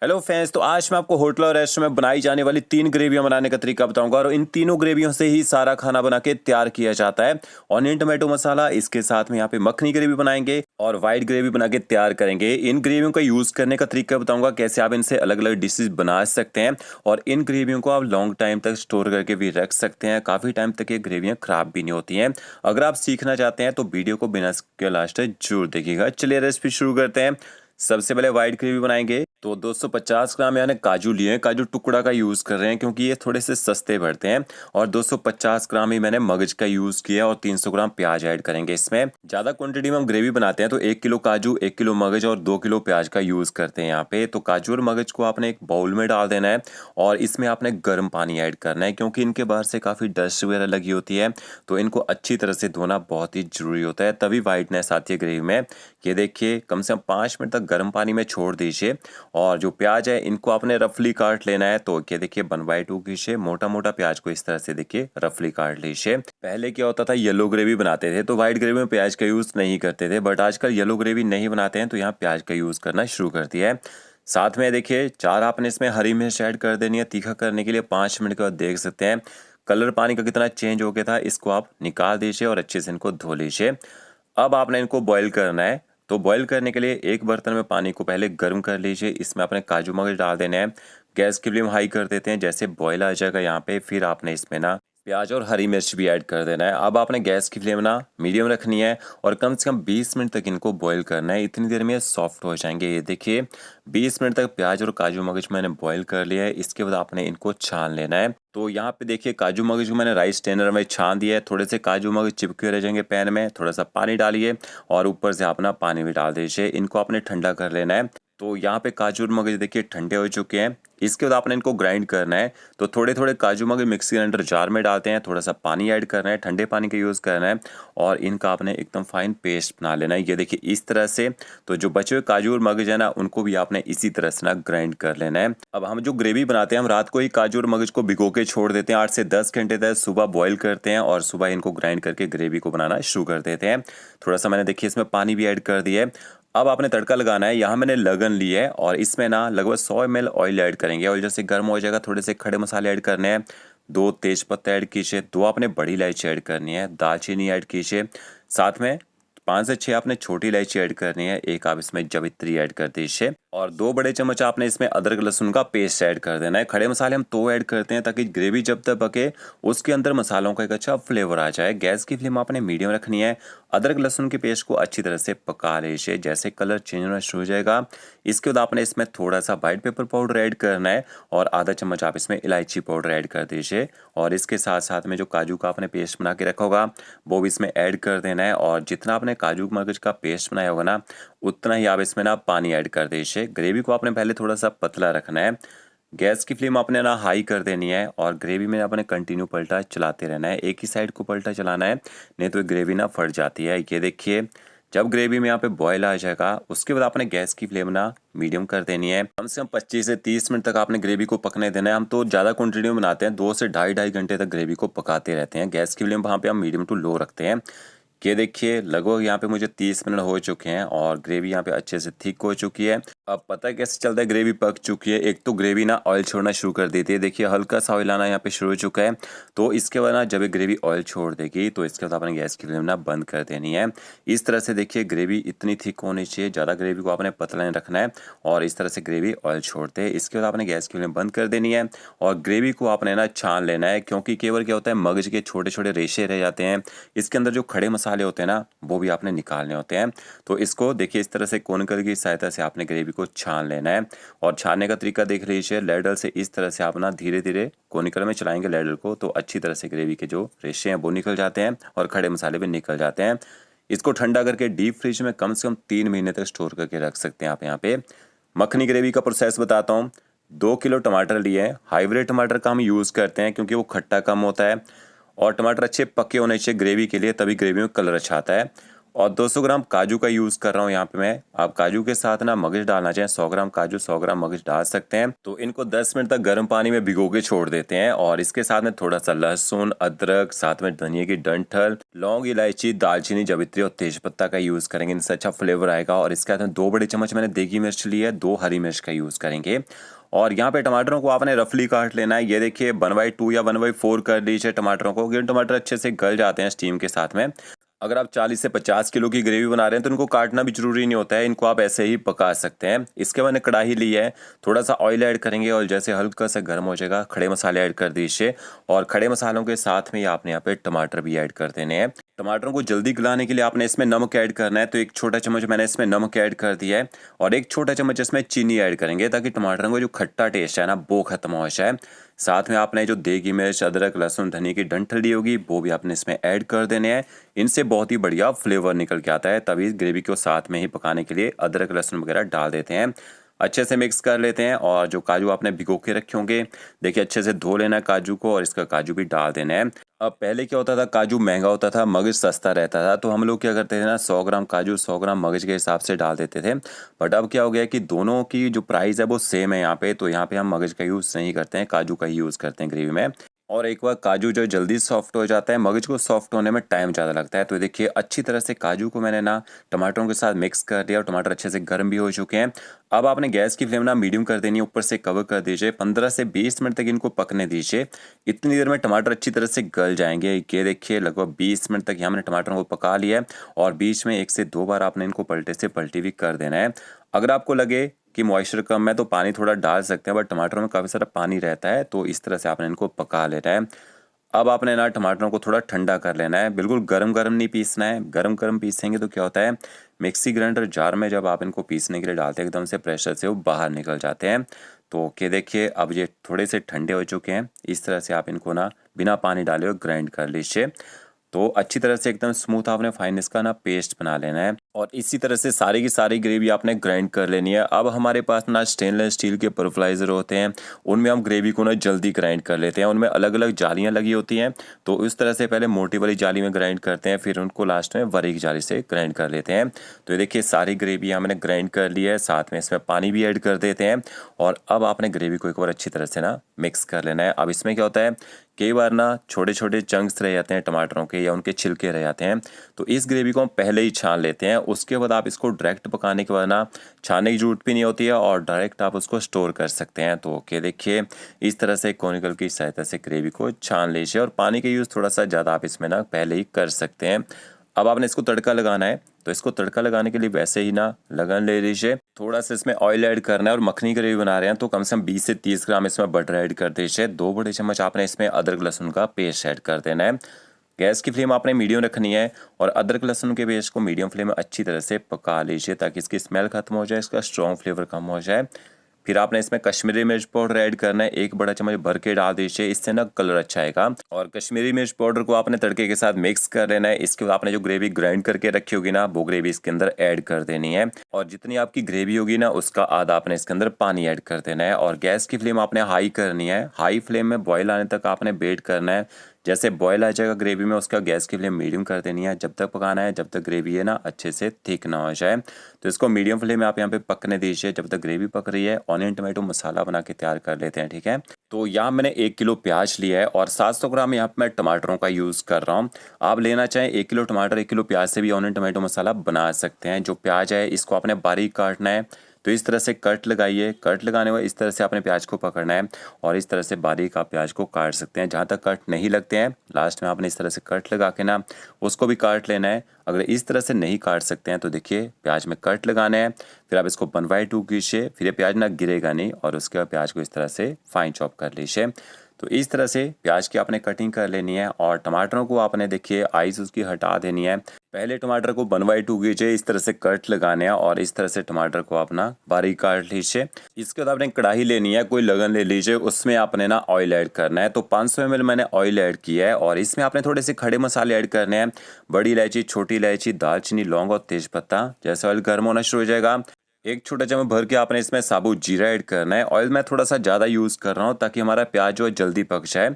Hello friends, तो आज मैं आपको होटल और रेस्टोरेंट में बनाई जाने वाली 3 ग्रेवियां बनाने का तरीका बताऊंगा और इन तीनों ग्रेवियों से ही सारा खाना बना के तैयार किया जाता है। ऑनियन टोमेटो मसाला, इसके साथ में यहाँ पे मखनी ग्रेवी बनाएंगे और वाइट ग्रेवी बना के तैयार करेंगे। इन ग्रेवियों का यूज करने का तरीका बताऊंगा, कैसे आप इनसे अलग अलग डिशेज बना सकते हैं और इन ग्रेवियों को आप लॉन्ग टाइम तक स्टोर करके भी रख सकते हैं। काफी टाइम तक ये ग्रेवियां खराब भी नहीं होती हैं। अगर आप सीखना चाहते हैं तो वीडियो को बिना के लास्ट तक जरूर देखिएगा। चलिए रेसिपी शुरू करते हैं। सबसे पहले व्हाइट ग्रेवी बनाएंगे तो 250 ग्राम यानी काजू लिए हैं। काजू टुकड़ा का यूज कर रहे हैं क्योंकि ये थोड़े से सस्ते पड़ते हैं। और 250 ग्राम ही मैंने मगज का यूज किया और 300 ग्राम प्याज ऐड करेंगे। इसमें ज्यादा क्वांटिटी में हम ग्रेवी बनाते हैं तो 1 किलो काजू, 1 किलो मगज और 2 किलो प्याज का यूज करते हैं यहाँ पे। तो काजू और मगज को आपने एक बाउल में डाल देना है और इसमें आपने गर्म पानी ऐड करना है क्योंकि इनके बाहर से काफी डस्ट वगैरह लगी होती है, तो इनको अच्छी तरह से धोना बहुत ही जरूरी होता है, तभी वाइटनेस आती है ग्रेवी में। ये देखिए, कम से कम 5 मिनट तक गर्म पानी में छोड़ दीजिए। और जो प्याज है इनको आपने रफली काट लेना है। तो ये देखिए 1/2 कीजिए, मोटा मोटा प्याज को इस तरह से देखिए रफली काट लीजिए। पहले क्या होता था, येलो ग्रेवी बनाते थे तो व्हाइट ग्रेवी में प्याज का यूज नहीं करते थे, बट आजकल येलो ग्रेवी नहीं बनाते हैं तो यहाँ प्याज का यूज करना शुरू कर दिया है। साथ में देखिए 4 आपने इसमें हरी मिर्च ऐड कर देनी है तीखा करने के लिए। 5 मिनट के बाद देख सकते हैं कलर पानी का कितना चेंज हो गया था। इसको आप निकाल दीजिए और अच्छे से इनको धो लीजिए। अब आपने इनको बॉईल करना है। तो बॉईल करने के लिए एक बर्तन में पानी को पहले गर्म कर लीजिए। इसमें आपने काजू मगज डाल देने हैं। गैस की फ्लेम हाई कर देते हैं। जैसे बॉईल आ जाएगा यहाँ पे, फिर आपने इसमें ना प्याज और हरी मिर्च भी ऐड कर देना है। अब आपने गैस की फ्लेम ना मीडियम रखनी है और कम से कम 20 मिनट तक इनको बॉईल करना है। इतनी देर में सॉफ्ट हो जाएंगे। ये देखिए 20 मिनट तक प्याज और काजू मगज मैंने बॉईल कर लिया है। इसके बाद आपने इनको छान लेना है। तो यहाँ पे देखिए काजू मगज को मैंने राइस स्ट्रेनर में छान दिया है। थोड़े से काजू मगज चिपके रह जाएंगे पैन में। थोड़ा सा पानी डालिए और ऊपर से अपना पानी भी डाल दीजिए। इनको आपने ठंडा कर लेना है। तो यहाँ पे काजू और मगज देखिए ठंडे हो चुके हैं। इसके बाद आपने इनको ग्राइंड करना है। तो थोड़े थोड़े काजू मगज मिक्सी ग्राइंडर जार में डालते हैं। थोड़ा सा पानी ऐड करना है, ठंडे पानी का यूज़ करना है और इनका आपने एकदम फाइन पेस्ट बना लेना है। ये देखिए इस तरह से। तो जो बचे हुए काजू और मगज है ना, उनको भी आपने इसी तरह से ना ग्राइंड कर लेना है। अब हम जो ग्रेवी बनाते हैं, हम रात को ही काजू और मगज को भिगो के छोड़ देते हैं 8 से 10 घंटे तक। सुबह बॉईल करते हैं और सुबह इनको ग्राइंड करके ग्रेवी को बनाना शुरू कर देते हैं। थोड़ा सा मैंने देखिए इसमें पानी भी ऐड कर दिया है। अब आपने तड़का लगाना है। यहाँ मैंने लगन ली है और इसमें ना लगभग 100 ml ऑयल ऐड करेंगे। ऑयल जैसे गर्म हो जाएगा, थोड़े से खड़े मसाले ऐड करने हैं। 2 तेज पत्ते ऐड कीजिए, 2 आपने बड़ी इलायची ऐड करनी है, दालचीनी ऐड कीजिए। साथ में 5 से 6 आपने छोटी इलायची ऐड करनी है। 1 आप इसमें जवित्री ऐड कर दीजिए और 2 बड़े चम्मच आपने इसमें अदरक लहसुन का पेस्ट ऐड कर देना है। खड़े मसाले हम तो ऐड करते हैं ताकि ग्रेवी जब तक पके उसके अंदर मसालों का एक अच्छा फ्लेवर आ जाए। गैस की फ्लेम आपने मीडियम रखनी है। अदरक लहसुन के पेस्ट को अच्छी तरह से पका लीजिए। जैसे कलर चेंज होना शुरू हो जाएगा, इसके बाद आपने इसमें थोड़ा सा व्हाइट पेपर पाउडर ऐड करना है और आधा चम्मच आप इसमें इलायची पाउडर ऐड कर दीजिए। और इसके साथ साथ में जो काजू का आपने पेस्ट बना के रखा होगा वो भी इसमें ऐड कर देना है। और जितना आपने काजू मगज का पेस्ट बनाया होगा ना, उतना ही आप इसमें ना पानी ऐड कर दीजिए। ग्रेवी को आपने पहले थोड़ा सा पतला रखना है। गैस की फ्लेम आपने ना हाई कर देनी है और ग्रेवी में आपने कंटिन्यू पलटा चलाते रहना है। एक ही साइड को पलटा चलाना है, नहीं तो ग्रेवी ना फट जाती है। ये देखिए जब ग्रेवी में यहाँ पे बॉयल आ जाएगा, उसके बाद आपने गैस की फ्लेम ना मीडियम कर देनी है। कम से कम 25 से 30 मिनट तक आपने ग्रेवी को पकने देना है। हम तो ज़्यादा क्वांटिटी में बनाते हैं, 2 से ढाई घंटे तक ग्रेवी को पकाते रहते हैं। गैस की फ्लेम वहाँ पे हम मीडियम टू लो रखते हैं। ये देखिए लगभग यहाँ पे मुझे 30 मिनट हो चुके हैं और ग्रेवी यहाँ पे अच्छे से थिक हो चुकी है। अब पता है कैसे चलता है ग्रेवी पक चुकी है? एक तो ग्रेवी ना ऑयल छोड़ना शुरू कर देती है। देखिए हल्का सा ऑयल आना यहाँ पे शुरू हो चुका है। तो इसके बाद ना जब ये ग्रेवी ऑयल छोड़ देगी तो इसके बाद आपने गैस की फ्लेम ना बंद कर देनी है। इस तरह से देखिए ग्रेवी इतनी थिक होनी चाहिए, ज़्यादा ग्रेवी को आपने पतला नहीं रखना है। और इस तरह से ग्रेवी ऑयल छोड़ते हैं। इसके बाद आपने गैस की फ्लेम बंद कर देनी है और ग्रेवी को आपने ना छान लेना है, क्योंकि केवल क्या होता है मगज के छोटे छोटे रेशे रह जाते हैं। इसके अंदर जो खड़े मसाले होते हैं ना, वो भी आपने निकालने होते हैं। तो इसको देखिए इस तरह से कोनिकल की सहायता से आपने ग्रेवी को छान लेना है। और छानने का तरीका देख लीजिए, लैडर से इस तरह से आप ना धीरे धीरे कोनिकल में चलाएंगे लैडर को, तो अच्छी तरह से ग्रेवी के जो रेशे हैं वो निकल जाते हैं और खड़े मसाले भी निकल जाते हैं। इसको ठंडा करके डीप फ्रिज में कम से कम 3 महीने तक स्टोर करके रख सकते हैं आप। यहाँ पे मखनी ग्रेवी का प्रोसेस बताता हूँ। 2 किलो टमाटर लिए हैं। हाइब्रिड टमाटर का हम यूज़ करते हैं क्योंकि वो खट्टा कम होता है और टमाटर अच्छे पके होने चाहिए ग्रेवी के लिए, तभी ग्रेवी में कलर अच्छा आता है। और 200 ग्राम काजू का यूज़ कर रहा हूँ यहाँ पे मैं। आप काजू के साथ ना मगज डालना चाहें, 100 ग्राम काजू 100 ग्राम मगज डाल सकते हैं। तो इनको 10 मिनट तक गर्म पानी में भिगो के छोड़ देते हैं और इसके साथ में थोड़ा सा लहसुन, अदरक, साथ में धनिया की डंठल, लौंग, इलायची, दालचीनी, जावित्री और तेजपत्ता का यूज़ करेंगे। इनसे अच्छा फ्लेवर आएगा। और इसके साथ में 2 बड़े चम्मच मैंने देगी मिर्च ली है, 2 हरी मिर्च का यूज़ करेंगे। और यहाँ पे टमाटरों को आपने रफली काट लेना है। ये देखिए 1/2 या 1/4 कर लीजिए टमाटरों को, क्योंकि टमाटर अच्छे से गल जाते हैं स्टीम के साथ में। अगर आप 40 से 50 किलो की ग्रेवी बना रहे हैं तो इनको काटना भी जरूरी नहीं होता है, इनको आप ऐसे ही पका सकते हैं। इसके मैंने कढ़ाई ली है, थोड़ा सा ऑयल ऐड करेंगे और जैसे हल्का सा गर्म हो जाएगा खड़े मसाले ऐड कर दीजिए। और खड़े मसालों के साथ में ही आपने यहाँ पे टमाटर भी ऐड कर देने हैं। टमाटरों को जल्दी गलाने के लिए आपने इसमें नमक ऐड करना है, तो 1 छोटा चम्मच मैंने इसमें नमक ऐड कर दिया है और 1 छोटा चम्मच इसमें चीनी ऐड करेंगे, ताकि टमाटरों का जो खट्टा टेस्ट है ना वो खत्म हो जाए। साथ में आपने जो देगी मिर्च, अदरक, लहसुन, धनिया की डंठल ली होगी वो भी आपने इसमें ऐड कर देने हैं। इनसे बहुत ही बढ़िया फ्लेवर निकल के आता है, तभी ग्रेवी को साथ में ही पकाने के लिए अदरक, लहसुन वगैरह डाल देते हैं। अच्छे से मिक्स कर लेते हैं और जो काजू आपने भिगो के रखे होंगे, देखिए अच्छे से धो लेना है काजू को और इसका काजू भी डाल देना है। अब पहले क्या होता था, काजू महंगा होता था, मगज सस्ता रहता था, तो हम लोग क्या करते थे ना, 100 ग्राम काजू 100 ग्राम मगज के हिसाब से डाल देते थे। बट अब क्या हो गया कि दोनों की जो प्राइस है वो सेम है यहाँ पे, तो यहाँ पे हम मगज का यूज़ नहीं करते हैं, काजू का ही यूज़ करते हैं ग्रेवी में। और एक बार काजू जो जल्दी सॉफ्ट हो जाता है, मगज को सॉफ्ट होने में टाइम ज़्यादा लगता है। तो देखिए अच्छी तरह से काजू को मैंने ना टमाटरों के साथ मिक्स कर दिया और टमाटर अच्छे से गर्म भी हो चुके हैं। अब आपने गैस की फ्लेम ना मीडियम कर देनी है, ऊपर से कवर कर दीजिए, 15 से 20 मिनट तक इनको पकने दीजिए। इतनी देर में टमाटर अच्छी तरह से गल जाएंगे। ये देखिए लगभग 20 मिनट तक यहाँ मैंने टमाटरों को पका लिया है और बीच में 1 से 2 बार आपने इनको पलटे से पलटी भी कर देना है। अगर आपको लगे कि मॉइस्चर कम है तो पानी थोड़ा डाल सकते हैं, बट टमाटरों में काफ़ी सारा पानी रहता है, तो इस तरह से आपने इनको पका लेना है। अब आपने ना टमाटरों को थोड़ा ठंडा कर लेना है, बिल्कुल गरम गरम नहीं पीसना है। गरम गरम पीसेंगे तो क्या होता है, मिक्सी ग्राइंडर जार में जब आप इनको पीसने के लिए डालते हैं एकदम से प्रेशर से वो बाहर निकल जाते हैं। तो क्या देखिए अब ये थोड़े से ठंडे हो चुके हैं। इस तरह से आप इनको ना बिना पानी डाले हुए ग्राइंड कर लीजिए। तो अच्छी तरह से एकदम स्मूथ आपने फाइन इसका ना पेस्ट बना लेना है और इसी तरह से सारी की सारी ग्रेवी आपने ग्राइंड कर लेनी है। अब हमारे पास ना स्टेनलेस स्टील के परफ्लाइजर होते हैं, उनमें हम ग्रेवी को ना जल्दी ग्राइंड कर लेते हैं। उनमें अलग अलग जालियाँ लगी होती हैं, तो इस तरह से पहले मोटी वाली जाली में ग्राइंड करते हैं, फिर उनको लास्ट में बारीक जाली से ग्राइंड कर लेते हैं। तो ये देखिए सारी ग्रेवी हमने ग्राइंड कर ली है, साथ में इसमें पानी भी ऐड कर देते हैं और अब आपने ग्रेवी को एक बार अच्छी तरह से ना मिक्स कर लेना है। अब इसमें क्या होता है, कई बार ना छोटे छोटे चंक्स रह जाते हैं टमाटरों के या उनके छिलके रह जाते हैं, तो इस ग्रेवी को हम पहले ही छान लेते हैं। उसके बाद आप इसको डायरेक्ट पकाने के बाद ना छानने की जरूरत भी नहीं होती है और डायरेक्ट आप उसको स्टोर कर सकते हैं। तो ओके देखिए इस तरह से कोनिकल की सहायता से ग्रेवी को छान लीजिए और पानी का यूज़ थोड़ा सा ज़्यादा आप इसमें ना पहले ही कर सकते हैं। अब आपने इसको तड़का लगाना है, तो इसको तड़का लगाने के लिए वैसे ही ना लगन ले लीजिए। थोड़ा सा इसमें ऑयल ऐड करना है और मखनी ग्रेवी बना रहे हैं तो कम से कम 20 से 30 ग्राम इसमें बटर ऐड कर दीजिए। 2 बड़े चम्मच आपने इसमें अदरक लहसुन का पेस्ट ऐड कर देना है। गैस की फ्लेम आपने मीडियम रखनी है और अदरक लहसुन के पेस्ट को मीडियम फ्लेम में अच्छी तरह से पका लीजिए, ताकि इसकी स्मेल खत्म हो जाए, इसका स्ट्रॉन्ग फ्लेवर कम हो जाए। फिर आपने इसमें कश्मीरी मिर्च पाउडर ऐड करना है, 1 बड़ा चम्मच भर के डाल दीजिए, इससे ना कलर अच्छा आएगा। और कश्मीरी मिर्च पाउडर को आपने तड़के के साथ मिक्स कर लेना है। इसके बाद आपने जो ग्रेवी ग्राइंड करके रखी होगी ना वो ग्रेवी इसके अंदर ऐड कर देनी है और जितनी आपकी ग्रेवी होगी ना उसका आधा आपने इसके अंदर पानी ऐड कर देना है। और गैस की फ्लेम आपने हाई करनी है, हाई फ्लेम में बॉयल आने तक आपने वेट करना है। जैसे बॉयल आ जाएगा ग्रेवी में उसका गैस की फ्लेम मीडियम कर देनी है। जब तक पकाना है जब तक ग्रेवी है ना अच्छे से थिक ना हो जाए, तो इसको मीडियम फ्लेम में आप यहाँ पे पकने दीजिए जब तक ग्रेवी पक रही है। ऑनियन टमाटो मसाला बना के तैयार कर लेते हैं, ठीक है। तो यहाँ मैंने 1 किलो प्याज लिया है और 700 ग्राम यहाँ पे मैं टमाटरों का यूज़ कर रहा हूँ। आप लेना चाहें 1 किलो टमाटर 1 किलो प्याज से भी ऑनियन टमाटो मसाला बना सकते हैं। जो प्याज है इसको आपने बारीक काटना है, तो इस तरह से कट लगाइए। कट लगाने के बाद इस तरह से आपने प्याज को पकड़ना है और इस तरह से बारीक आप प्याज को काट सकते हैं। जहाँ तक कट नहीं लगते हैं लास्ट में आपने इस तरह से कट लगा के ना उसको भी काट लेना है। अगर इस तरह से नहीं काट सकते हैं तो देखिए प्याज में कट लगाना है, फिर आप इसको 1/2 कीजिए, फिर ये प्याज ना गिरेगा नहीं और उसके बाद प्याज को इस तरह से फाइन चॉप कर लीजिए। तो इस तरह से प्याज की आपने कटिंग कर लेनी है और टमाटरों को आपने देखिए आइस उसकी हटा देनी है। पहले टमाटर को 1/2 कीजिए, इस तरह से कट लगाने हैं और इस तरह से टमाटर को अपना बारीक काट लीजिए। इसके बाद आपने कढ़ाई लेनी है, कोई लगन ले लीजिए, उसमें आपने ना ऑयल ऐड करना है। तो 500 ml मैंने ऑयल ऐड किया है और इसमें आपने थोड़े से खड़े मसाले ऐड करने हैं, बड़ी इलायची, छोटी इलायची, दालचीनी, लौंग और तेजपत्ता। जैसे ऑयल गर्म होना शुरू हो जाएगा 1 छोटा चम्मच भर के आपने इसमें साबुत जीरा ऐड करना है। ऑयल मैं थोड़ा सा ज़्यादा यूज़ कर रहा हूँ ताकि हमारा प्याज जो है जल्दी पक जाए।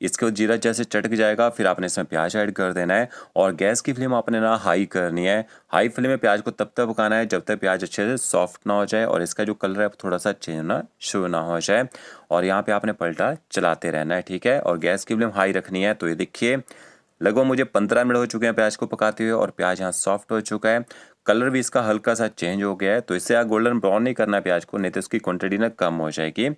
इसके बाद जीरा जैसे चटक जाएगा फिर आपने इसमें प्याज ऐड कर देना है और गैस की फ्लेम आपने ना हाई करनी है। हाई फ्लेम में प्याज को तब तक पकाना है जब तक प्याज अच्छे से सॉफ्ट ना हो जाए और इसका जो कलर है थोड़ा सा चेंज होना शुरू ना हो जाए। और यहाँ पे आपने पलटा चलाते रहना है, ठीक है। और गैस की फ्लेम हाई रखनी है। तो ये देखिए लगभग मुझे 15 मिनट हो चुके हैं प्याज को पकाते हुए और प्याज यहाँ सॉफ्ट हो चुका है, कलर भी इसका हल्का सा चेंज हो गया है। तो इससे आप गोल्डन ब्राउन नहीं करना है प्याज को, नहीं तो इसकी क्वांटिटी ना कम हो जाएगी।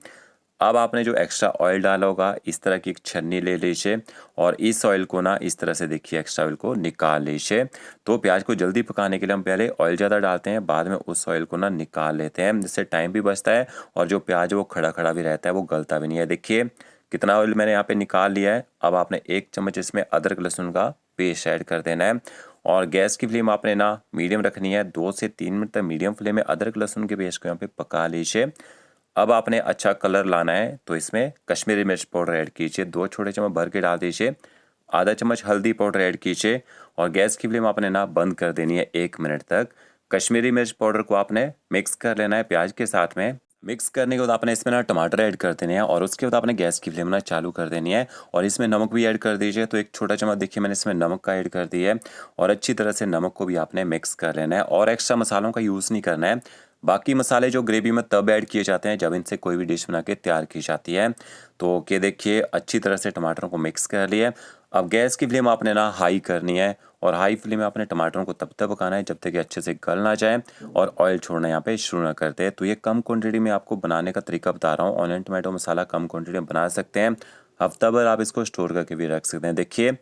अब आपने जो एक्स्ट्रा ऑयल डाला होगा इस तरह की एक छन्नी ले लीजिए और इस ऑयल को ना इस तरह से देखिए एक्स्ट्रा ऑयल को निकाल लीजिए। तो प्याज को जल्दी पकाने के लिए हम पहले ऑयल ज़्यादा डालते हैं, बाद में उस ऑयल को ना निकाल लेते हैं, जिससे टाइम भी बचता है और जो प्याज वो खड़ा खड़ा भी रहता है, वो गलता भी नहीं है। देखिए कितना ऑयल मैंने यहाँ पे निकाल लिया है। अब आपने 1 चम्मच इसमें अदरक लहसुन का पेस्ट ऐड कर देना है और गैस की फ्लेम आपने ना मीडियम रखनी है। 2 से 3 मिनट तक मीडियम फ्लेम में अदरक लहसुन के पेस्ट को यहाँ पे पका लीजिए। अब आपने अच्छा कलर लाना है तो इसमें कश्मीरी मिर्च पाउडर ऐड कीजिए, 2 छोटे चम्मच भर के डाल दीजिए। आधा चम्मच हल्दी पाउडर ऐड कीजिए और गैस की फ्लेम आपने ना बंद कर देनी है 1 मिनट तक। कश्मीरी मिर्च पाउडर को आपने मिक्स कर लेना है प्याज के साथ में। मिक्स करने के बाद आपने इसमें ना टमाटर ऐड कर देने हैं और उसके बाद आपने गैस की फ्लेम ना चालू कर देनी है और इसमें नमक भी ऐड कर दीजिए। तो 1 छोटा चम्मच देखिए मैंने इसमें नमक का ऐड कर दिया है और अच्छी तरह से नमक को भी आपने मिक्स कर लेना है और एक्स्ट्रा मसालों का यूज़ नहीं करना है। बाकी मसाले जो ग्रेवी में तब ऐड किए जाते हैं जब इनसे कोई भी डिश बना के तैयार की जाती है। तो कि देखिए अच्छी तरह से टमाटरों को मिक्स कर लिए। अब गैस की फ्लेम आपने ना हाई करनी है और हाई फ्लेम में आपने टमाटरों को तब तक पकाना है जब तक कि अच्छे से गल ना जाए और ऑयल छोड़ना यहाँ पे शुरू ना कर दे। तो ये कम क्वांटिटी में आपको बनाने का तरीका बता रहा हूँ। ऑनियन टमाटो मसाला कम क्वांटिटी में बना सकते हैं, हफ्ता भर आप इसको स्टोर करके भी रख सकते हैं। देखिए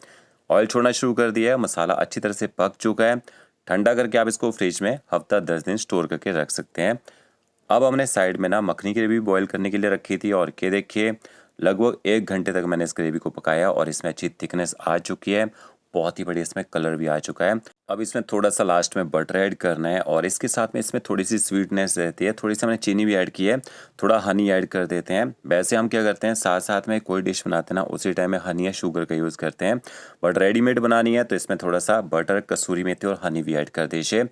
ऑयल छोड़ना शुरू कर दिया है, मसाला अच्छी तरह से पक चुका है। ठंडा करके आप इसको फ्रिज में हफ्ता 10 दिन स्टोर करके रख सकते हैं। अब हमने साइड में ना मखनी की ग्रेवी बॉईल करने के लिए रखी थी और के देखिए लगभग 1 घंटे तक मैंने इस ग्रेवी को पकाया और इसमें अच्छी थिकनेस आ चुकी है, बहुत ही बढ़िया इसमें कलर भी आ चुका है। अब इसमें थोड़ा सा लास्ट में बटर ऐड करना है और इसके साथ में इसमें थोड़ी सी स्वीटनेस रहती है, थोड़ी सी हमने चीनी भी ऐड की है, थोड़ा हनी ऐड कर देते हैं। वैसे हम क्या करते हैं साथ साथ में कोई डिश बनाते हैं ना उसी टाइम में हनी या शुगर का यूज़ करते हैं, बट रेडीमेड बनानी है तो इसमें थोड़ा सा बटर, कसूरी मेथी और हनी भी ऐड कर दीजिए।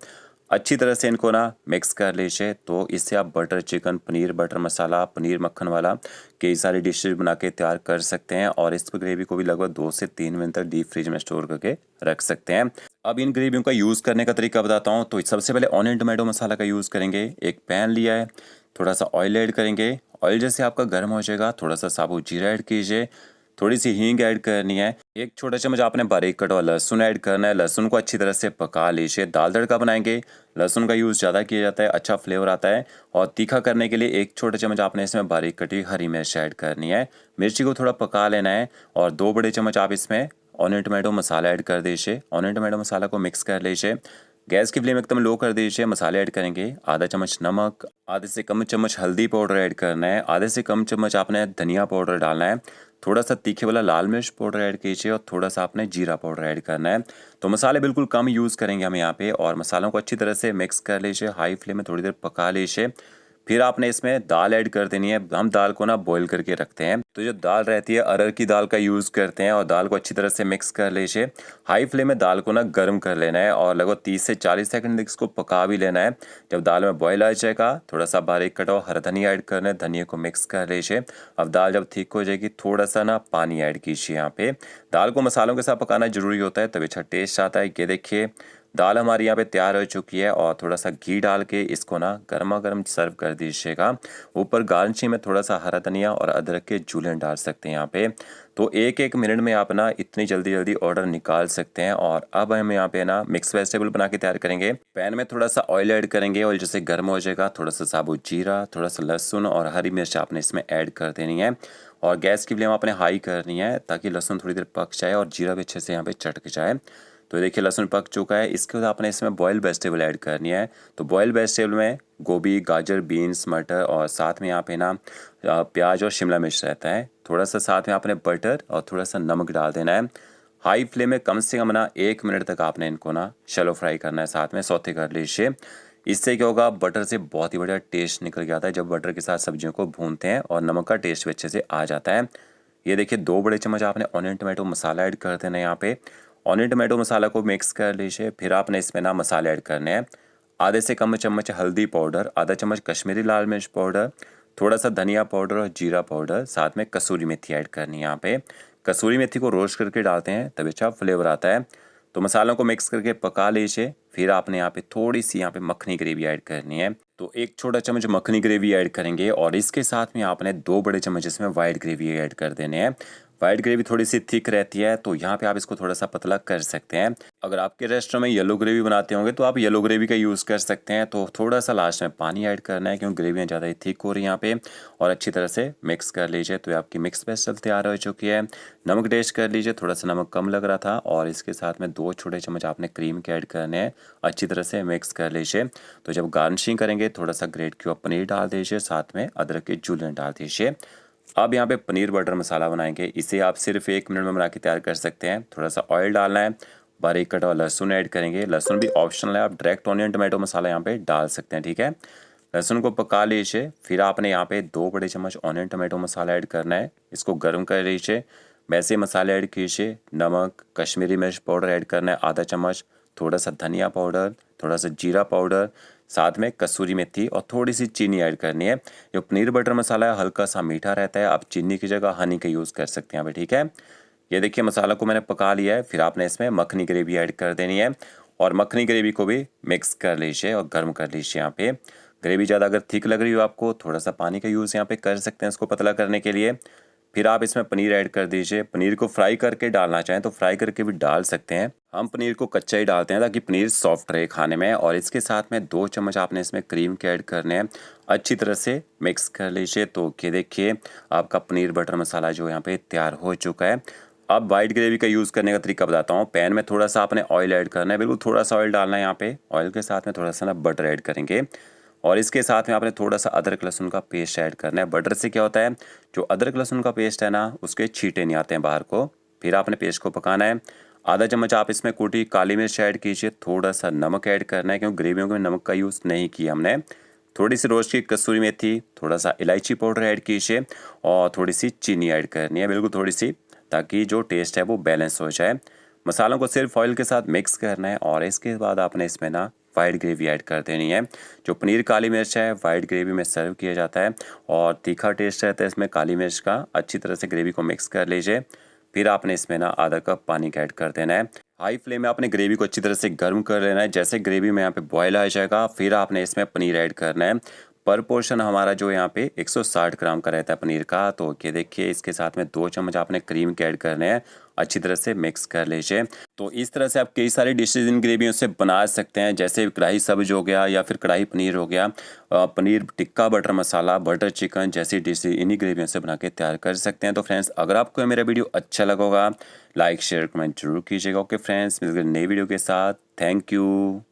अच्छी तरह से इनको ना मिक्स कर लीजिए। तो इससे आप बटर चिकन, पनीर बटर मसाला, पनीर मक्खन वाला कई सारी डिशेज बना के तैयार कर सकते हैं और इस ग्रेवी को भी लगभग 2 से 3 मिनट तक डीप फ्रिज में स्टोर करके रख सकते हैं। अब इन ग्रेवियों का यूज़ करने का तरीका बताता हूँ। तो सबसे पहले ऑनियन टोमेटो मसाला का यूज़ करेंगे। एक पैन लिया है, थोड़ा सा ऑयल ऐड करेंगे। ऑयल जैसे आपका गर्म हो जाएगा थोड़ा सा साबुत जीरा ऐड कीजिए, थोड़ी सी हींग ऐड करनी है। 1 छोटा चम्मच आपने बारीक कटा हुआ लहसुन ऐड करना है। लहसुन को अच्छी तरह से पका लीजिए। दाल तड़का बनाएंगे, लहसुन का यूज़ ज़्यादा किया जाता है, अच्छा फ्लेवर आता है। और तीखा करने के लिए 1 छोटा चम्मच आपने इसमें बारीक कटी हरी मिर्च ऐड करनी है। मिर्ची को थोड़ा पका लेना है और 2 बड़े चम्मच आप इसमें ऑनियन टोमेटो मसाला ऐड कर दीजिए। ऑनियन टोमेटो मसाला को मिक्स कर लीजिए। गैस की फ्लेम एकदम लो कर दीजिए। मसाले ऐड करेंगे, आधा चम्मच नमक, आधे से कम चम्मच हल्दी पाउडर ऐड करना है, आधे से कम चम्मच आपने धनिया पाउडर डालना है, थोड़ा सा तीखे वाला लाल मिर्च पाउडर ऐड कीजिए और थोड़ा सा आपने जीरा पाउडर ऐड करना है। तो मसाले बिल्कुल कम यूज़ करेंगे हम यहाँ पे और मसालों को अच्छी तरह से मिक्स कर लीजिए। हाई फ्लेम में थोड़ी देर पका लीजिए। फिर आपने इसमें दाल ऐड कर देनी है। हम दाल को ना बॉईल करके रखते हैं, तो जो दाल रहती है अरहर की दाल का यूज़ करते हैं और दाल को अच्छी तरह से मिक्स कर लीजिए। हाई फ्लेम में दाल को ना गर्म कर लेना है और लगभग 30 से 40 सेकंड तक इसको पका भी लेना है। जब दाल में बॉईल आ जाएगा थोड़ा सा बारीक कटा हुआ हरा धनिया ऐड करना है, धनिया को मिक्स कर लीजिए। अब दाल जब ठीक हो जाएगी थोड़ा सा ना पानी ऐड कीजिए। यहाँ पे दाल को मसालों के साथ पकाना जरूरी होता है तभी अच्छा टेस्ट आता है। ये देखिए दाल हमारी यहाँ पे तैयार हो चुकी है और थोड़ा सा घी डाल के इसको ना गर्मा गर्म सर्व कर दीजिएगा। ऊपर गार्निशिंग में थोड़ा सा हरा धनिया और अदरक के जूलियन डाल सकते हैं यहाँ पे। तो 1-1 मिनट में आप ना इतनी जल्दी जल्दी ऑर्डर निकाल सकते हैं। और अब हम यहाँ पे ना मिक्स वेजिटेबल बना के तैयार करेंगे। पैन में थोड़ा सा ऑयल ऐड करेंगे, ऑयल जैसे गर्म हो जाएगा थोड़ा सा साबुत जीरा, थोड़ा सा लहसुन और हरी मिर्च आपने इसमें ऐड कर देनी है और गैस की फ्लेम आपने हाई करनी है ताकि लहसुन थोड़ी देर पक जाए और जीरा भी अच्छे से यहाँ पे चटक जाए। तो देखिए लहसुन पक चुका है। इसके बाद आपने इसमें बॉयल वेजिटेबल ऐड करनी है। तो बॉयल वेजिटेबल में गोभी, गाजर, बीन्स, मटर और साथ में यहाँ पे ना प्याज और शिमला मिर्च रहता है। थोड़ा सा साथ में आपने बटर और थोड़ा सा नमक डाल देना है। हाई फ्लेम में कम से कम ना 1 मिनट तक आपने इनको ना शैलो फ्राई करना है, साथ में सौते कर लीजिए। इससे क्या होगा, बटर से बहुत ही बढ़िया टेस्ट निकल के आता है जब बटर के साथ सब्जियों को भूनते हैं और नमक का टेस्ट भी अच्छे से आ जाता है। ये देखिए 2 बड़े चम्मच आपने ऑनियन टोमेटो मसाला ऐड कर देना है। यहाँ पे ऑनियन टोमेटो मसाला को मिक्स कर लीजिए। फिर आपने इसमें ना मसाले ऐड करने हैं। आधे से कम चम्मच हल्दी पाउडर, आधा चम्मच कश्मीरी लाल मिर्च पाउडर, थोड़ा सा धनिया पाउडर और जीरा पाउडर, साथ में कसूरी मेथी ऐड करनी है यहाँ पे। कसूरी मेथी को रोस्ट करके डालते हैं तभी अच्छा फ्लेवर आता है। तो मसालों को मिक्स करके पका लीजिए। फिर आपने यहाँ पे थोड़ी सी यहाँ पे मखनी ग्रेवी ऐड करनी है। तो 1 छोटा चम्मच मखनी ग्रेवी ऐड करेंगे और इसके साथ में आपने 2 बड़े चम्मच इसमें वाइट ग्रेवी ऐड कर देने हैं। वाइट ग्रेवी थोड़ी सी थिक रहती है तो यहाँ पे आप इसको थोड़ा सा पतला कर सकते हैं। अगर आपके रेस्टोरेंट में येलो ग्रेवी बनाते होंगे तो आप येलो ग्रेवी का यूज़ कर सकते हैं। तो थोड़ा सा लास्ट में पानी ऐड करना है क्योंकि ग्रेवियाँ ज़्यादा ही थिक हो रही है यहाँ पे। और अच्छी तरह से मिक्स कर लीजिए। तो आपकी मिक्स वेजिटेबल तैयार हो चुकी है। नमक टेस्ट कर लीजिए, थोड़ा सा नमक कम लग रहा था। और इसके साथ में 2 छोटे चम्मच आपने क्रीम के ऐड करने हैं। अच्छी तरह से मिक्स कर लीजिए। तो जब गार्निशिंग करेंगे थोड़ा सा ग्रेट क्यूब पनीर डाल दीजिए, साथ में अदरक के जूलियन डाल दीजिए। अब यहाँ पे पनीर बटर मसाला बनाएंगे। इसे आप सिर्फ 1 मिनट में बना के तैयार कर सकते हैं। थोड़ा सा ऑयल डालना है, बारीक कटा हुआ लहसुन ऐड करेंगे। लहसुन भी ऑप्शनल है, आप डायरेक्ट ऑनियन टमाटो मसाला यहाँ पे डाल सकते हैं, ठीक है। लहसुन को पका लीजिए। फिर आपने यहाँ पे 2 बड़े चम्मच ऑनियन टमाटो मसाला ऐड करना है। इसको गर्म कर लीजिए। वैसे मसाले ऐड कीजिए। नमक, कश्मीरी मिर्च पाउडर ऐड करना है आधा चम्मच, थोड़ा सा धनिया पाउडर, थोड़ा सा जीरा पाउडर, साथ में कसूरी मेथी और थोड़ी सी चीनी ऐड करनी है। जो पनीर बटर मसाला है हल्का सा मीठा रहता है, आप चीनी की जगह हनी का यूज़ कर सकते हैं यहाँ पे, ठीक है। ये देखिए मसाला को मैंने पका लिया है। फिर आपने इसमें मखनी ग्रेवी ऐड कर देनी है और मखनी ग्रेवी को भी मिक्स कर लीजिए और गर्म कर लीजिए। यहाँ पे ग्रेवी ज़्यादा अगर थिक लग रही हो आपको, थोड़ा सा पानी का यूज़ यहाँ पे कर सकते हैं इसको पतला करने के लिए। फिर आप इसमें पनीर ऐड कर दीजिए। पनीर को फ्राई करके डालना चाहें तो फ्राई करके भी डाल सकते हैं। हम पनीर को कच्चा ही डालते हैं ताकि पनीर सॉफ्ट रहे खाने में। और इसके साथ में 2 चम्मच आपने इसमें क्रीम के ऐड करने हैं। अच्छी तरह से मिक्स कर लीजिए। तो ये देखिए आपका पनीर बटर मसाला जो यहाँ पे तैयार हो चुका है। अब वाइट ग्रेवी का यूज़ करने का तरीका बताता हूँ। पैन में थोड़ा सा आपने ऑयल ऐड करना है, बिल्कुल थोड़ा सा ऑयल डालना है यहाँ पे। ऑयल के साथ में थोड़ा सा ना बटर ऐड करेंगे और इसके साथ में आपने थोड़ा सा अदरक लहसुन का पेस्ट ऐड करना है। बटर से क्या होता है, जो अदरक लहसुन का पेस्ट है ना उसके छींटे नहीं आते हैं बाहर को। फिर आपने पेस्ट को पकाना है। आधा चम्मच आप इसमें कूटी काली मिर्च ऐड कीजिए। थोड़ा सा नमक ऐड करना है क्योंकि ग्रेवियों में नमक का यूज़ नहीं किया हमने। थोड़ी सी रोस्ट की कसूरी मेथी, थोड़ा सा इलायची पाउडर ऐड कीजिए और थोड़ी सी चीनी ऐड करनी है, बिल्कुल थोड़ी सी, ताकि जो टेस्ट है वो बैलेंस हो जाए। मसालों को सिर्फ ऑयल के साथ मिक्स करना है और इसके बाद आपने इसमें ना वाइट ग्रेवी ऐड कर देनी है। जो पनीर काली मिर्च है वाइट ग्रेवी में सर्व किया जाता है और तीखा टेस्ट रहता है इसमें काली मिर्च का। अच्छी तरह से ग्रेवी को मिक्स कर लीजिए। फिर आपने इसमें ना आधा कप पानी का ऐड कर देना है। हाई फ्लेम में आपने ग्रेवी को अच्छी तरह से गर्म कर लेना है। जैसे ग्रेवी में यहाँ पे बॉयल आ जाएगा फिर आपने इसमें पनीर ऐड करना है। पर पोर्शन हमारा जो यहाँ पे 160 ग्राम का रहता है पनीर का। तो ये देखिए इसके साथ में 2 चम्मच आपने क्रीम के ऐड करने हैं। अच्छी तरह से मिक्स कर लीजिए। तो इस तरह से आप कई सारी डिशेज इन ग्रेवियों से बना सकते हैं, जैसे कढ़ाई सब्ज हो गया या फिर कढ़ाई पनीर हो गया, पनीर टिक्का बटर मसाला, बटर चिकन जैसी डिश इन्हीं ग्रेवियों से बना के तैयार कर सकते हैं। तो फ्रेंड्स अगर आपको मेरा वीडियो अच्छा लगा होगा लाइक शेयर कमेंट जरूर कीजिएगा। ओके फ्रेंड्स, मिलकर नई वीडियो के साथ। Thank you.